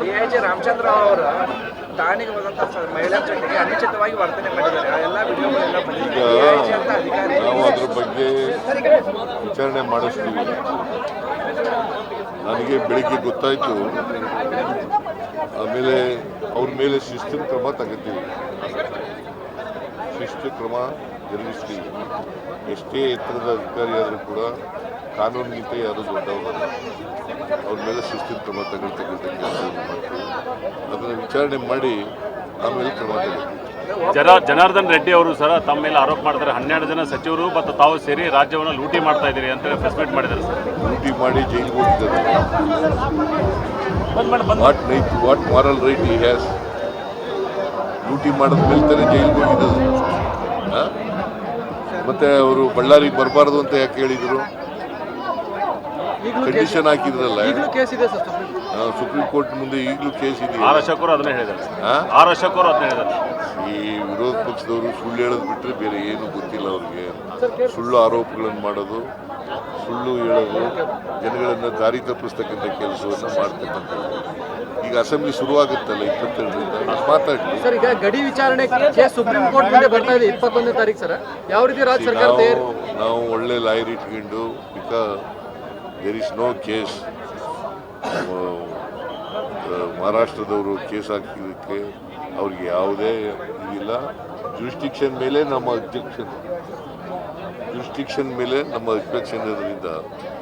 DIG Ramachandra ಅವರ ಠಾಣೆಗೆ ಹೋದಂತ ಮಹಿಳಾ ಜೊತೆಗೆ ಅನುಚಿತವಾಗಿ ವರ್ತನೆ ಮಾಡಿದ್ದಾರೆ. ಎಲ್ಲ ವಿಡಿಯೋಗಳೆಲ್ಲ ಬಂದಿದೆ. ನಾವು ಅದ್ರ ಬಗ್ಗೆ ವಿಚಾರಣೆ ಮಾಡಿಸ್ತೀವಿ. ನನಗೆ ಬೆಳಿಗ್ಗೆ ಗೊತ್ತಾಯಿತು, ಆಮೇಲೆ ಅವ್ರ ಮೇಲೆ ಶಿಸ್ತಿನ ಕ್ರಮ ತಗೋತೀವಿ, ಶಿಸ್ತು ಕ್ರಮ ಜರುಗಿಸ್ತೀವಿ. ಎಷ್ಟೇ ಎತ್ತರದ ಅಧಿಕಾರಿ ಆದರೂ ಕೂಡ ಕಾನೂನಿಗಿಂತ ಯಾರು ದೊಡ್ಡವರಲ್ಲ. ಅವ್ರ ಮೇಲೆ ಶಿಸ್ತಿನ ಕ್ರಮ ತಗೊಳ್ತಕ್ಕಂಥ ಕೆಲಸವನ್ನು ಮಾಡ್ತೀವಿ. ಅದನ್ನು ವಿಚಾರಣೆ ಮಾಡಿ ಆಮೇಲೆ ಕ್ರಮ ತಗೊಳ್ತೀವಿ. ಜನಾರ್ದನ್ ರೆಡ್ಡಿ ಅವರು ಸರ್ ತಮ್ಮ ಮೇಲೆ ಆರೋಪ ಮಾಡ್ತಾರೆ. 12 ಜನ ಸಚಿವರು ಮತ್ತು ತಾವು ಸೇರಿ ರಾಜ್ಯವನ್ನು ಲೂಟಿ ಮಾಡ್ತಾ ಇದ್ದೀರಿ ಅಂತ ಪ್ರೆಸ್ ಮೀಟ್ ಮಾಡಿದ್ದಾರೆ ಸರ್. ಲೂಟಿ ಮಾಡಿ ಜೈಲಿಗೆ ಹೋಗಿದ್ದಾರೆ. What moral right he has? ಲೂಟಿ ಮಾಡಿದ ಮೇಲೆ ತಾನೇ ಜೈಲಿಗೆ ಹೋಗಿದ್ದು. ಮತ್ತೆ ಅವರು ಬಳ್ಳಾರಿಗೆ ಬರಬಾರ್ದು ಅಂತ ಯಾಕೆ ಹೇಳಿದರು? ಕಂಡೀಷನ್ ಹಾಕಿದ್ರಲ್ಲ. ಸುಪ್ರೀಂ ಕೋರ್ಟ್ ಮುಂದೆ ಈಗಲೂ ಕೇಸ್ ಇದೆ. ಈ ವಿರೋಧ ಪಕ್ಷದವರು ಸುಳ್ಳು ಹೇಳೋದು ಬಿಟ್ಟರೆ ಬೇರೆ ಏನು ಗೊತ್ತಿಲ್ಲ ಅವ್ರಿಗೆ. ಸುಳ್ಳು ಆರೋಪಗಳನ್ನು ಮಾಡೋದು, ಸುಳ್ಳು ಹೇಳೋದು, ಜನಗಳನ್ನು ದಾರಿ ತಪ್ಪಿಸ್ತಕ್ಕಂಥ ಕೆಲಸವನ್ನು ಮಾಡ್ತಕ್ಕಂಥದ್ದು. ಈಗ ಅಸೆಂಬ್ಲಿ ಶುರುವಾಗುತ್ತಲ್ಲ 22ರಿಂದ, ಮಾತಾಡಲಿ ಸರ್. ಈಗ ಗಡಿ ವಿಚಾರಣೆ ಸುಪ್ರೀಂ ಕೋರ್ಟ್ ಮುಂದೆ ಬರ್ತಾ ಇದೆ 21ನೇ ತಾರೀಕು ಸರ್. ಯಾವ ರೀತಿ ರಾಜ್ಯ ಸರ್ಕಾರ ನಾವು ಒಳ್ಳೆ ಲಾಯರ್ ಇಟ್ಕೊಂಡು, because there is no case. ಮಹಾರಾಷ್ಟ್ರದವರು ಕೇಸ್ ಹಾಕಿದ್ದಕ್ಕೆ ಅವ್ರಿಗೆ ಯಾವುದೇ ಇದಿಲ್ಲ. ಜುರಿಸ್ಡಿಕ್ಷನ್ ಮೇಲೆ ನಮ್ಮ ಅಬ್ಜೆಕ್ಷನ್ ಇರೋದ್ರಿಂದ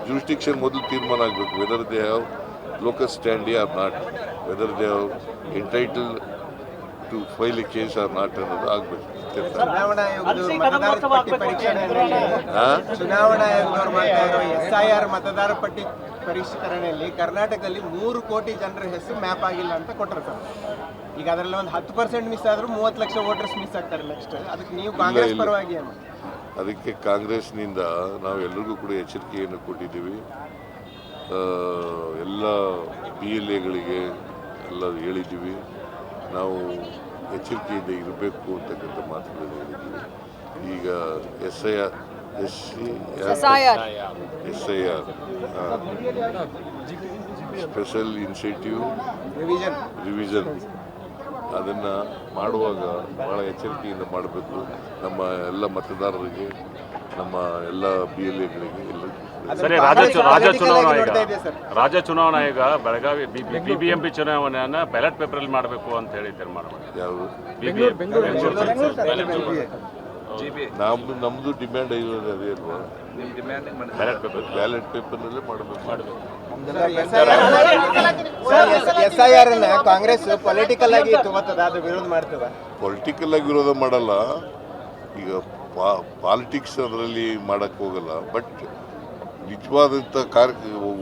ಜುರಿಸ್ಡಿಕ್ಷನ್ ಮೊದಲು ತೀರ್ಮಾನ ಆಗಬೇಕು. Whether they have locus standi or not, whether they have entitled to file a case or not ಅನ್ನೋದು ಆಗಬೇಕು. ಚುನಾವಣಾ ಆಯೋಗದವರು ಮಾಡ್ತಾ ಇರೋ SIR ಮತದಾರ ಪಟ್ಟಿ ಪರಿಷ್ಕರಣೆಯಲ್ಲಿ ಕರ್ನಾಟಕದಲ್ಲಿ 3 ಕೋಟಿ ಜನರ ಹೆಸರು ಮ್ಯಾಪ್ ಆಗಿಲ್ಲ ಅಂತ ಕೊಟ್ಟರು ಸರ್. ಈಗ ಅದರಲ್ಲಿ ಒಂದು 10% ಮಿಸ್ ಆದರೂ 30 ಲಕ್ಷ ವೋಟರ್ಸ್ ಮಿಸ್ ಆಗ್ತಾರೆ ನೆಕ್ಸ್ಟ್. ಅದಕ್ಕೆ ನೀವು ಕಾಂಗ್ರೆಸ್ ಪರವಾಗಿ ಏನು? ಅದಕ್ಕೆ ಕಾಂಗ್ರೆಸ್ನಿಂದ ನಾವು ಎಲ್ರಿಗೂ ಕೂಡ ಎಚ್ಚರಿಕೆಯನ್ನು ಕೊಟ್ಟಿದ್ದೀವಿ. ಎಲ್ಲ PLAಗಳಿಗೆ ಎಲ್ಲ ಹೇಳಿದ್ದೀವಿ. ನಾವು ಎಚ್ಚರಿಕೆಯಿಂದ ಇರಬೇಕು ಅಂತಕ್ಕಂಥ ಮಾತುಗಳನ್ನು ಹೇಳಿದ್ದೀವಿ. ಈಗ SIR ಸ್ಪೆಷಲ್ ಇನ್ಸೆಂಟಿವ್ ರಿವಿಷನ್ ಅದನ್ನು ಮಾಡುವಾಗ ಭಾಳ ಎಚ್ಚರಿಕೆಯಿಂದ ಮಾಡಬೇಕು. ನಮ್ಮ ಎಲ್ಲ ಮತದಾರರಿಗೆ, ನಮ್ಮ ಎಲ್ಲ PLAಗಳಿಗೆ ಎಲ್ಲರಿಗೂ. ಸರಿ, ರಾಜ್ಯ ಚುನಾವಣಾ ಆಯೋಗ ಬೆಳಗಾವಿ BBMP ಚುನಾವಣೆಯನ್ನ ಬ್ಯಾಲೆಟ್ ಪೇಪರ್ ಮಾಡಬೇಕು ಅಂತ ಹೇಳಿ ತೀರ್ಮಾನ. ಯಾವುದು? ನಮ್ದು ಡಿಮ್ಯಾಂಡ್ ಇರೋದು ಅದೇ ಅಲ್ವಾ? ಬ್ಯಾಲೆಟ್ ಪೇಪರ್ನಲ್ಲೇ ಮಾಡಬೇಕು. SIR ಅನ್ನ ಕಾಂಗ್ರೆಸ್ ಪೊಲಿಟಿಕಲ್ ಆಗಿ ತಗೋತದ, ಅದು ವಿರೋಧ ಮಾಡ್ತದ? ಪೊಲಿಟಿಕಲ್ ಆಗಿ ವಿರೋಧ ಮಾಡಲ್ಲ. ಈಗ ಪಾಲಿಟಿಕ್ಸ್ ಅದರಲ್ಲಿ ಮಾಡಕ್ಕೆ ಹೋಗಲ್ಲ. ಬಟ್ ನಿಜವಾದಂಥ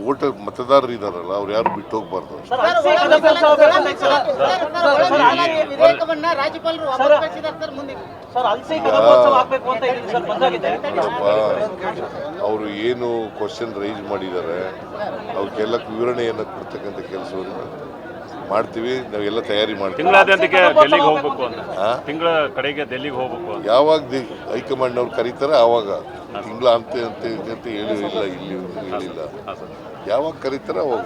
ವೋಟರ್ ಮತದಾರರು ಇದ್ದಾರಲ್ಲ, ಅವ್ರು ಯಾರು ಬಿಟ್ಟು ಹೋಗ್ಬಾರ್ದು. ಅವರು ಏನು ಕ್ವಶನ್ ರೈಸ್ ಮಾಡಿದ್ದಾರೆ ಅವಕ್ಕೆಲ್ಲ ವಿವರಣೆಯನ್ನು ಕೊಡ್ತಕ್ಕಂಥ ಕೆಲಸವನ್ನು ಮಾಡ್ತೀವಿ. ನಾವೆಲ್ಲ ತಯಾರಿ ಮಾಡ್ತೀವಿ. ಯಾವಾಗ ಹೈಕಮಾಂಡ್ನವ್ರು ಕರೀತಾರೆ ಆವಾಗ. ತಿಂಗಳ ಅಂತ ಹೇಳಿಲ್ಲ, ಇಲ್ಲಿ ಹೇಳಿಲ್ಲ. ಯಾವಾಗ ಕರೀತಾರೆ ಅವಾಗ.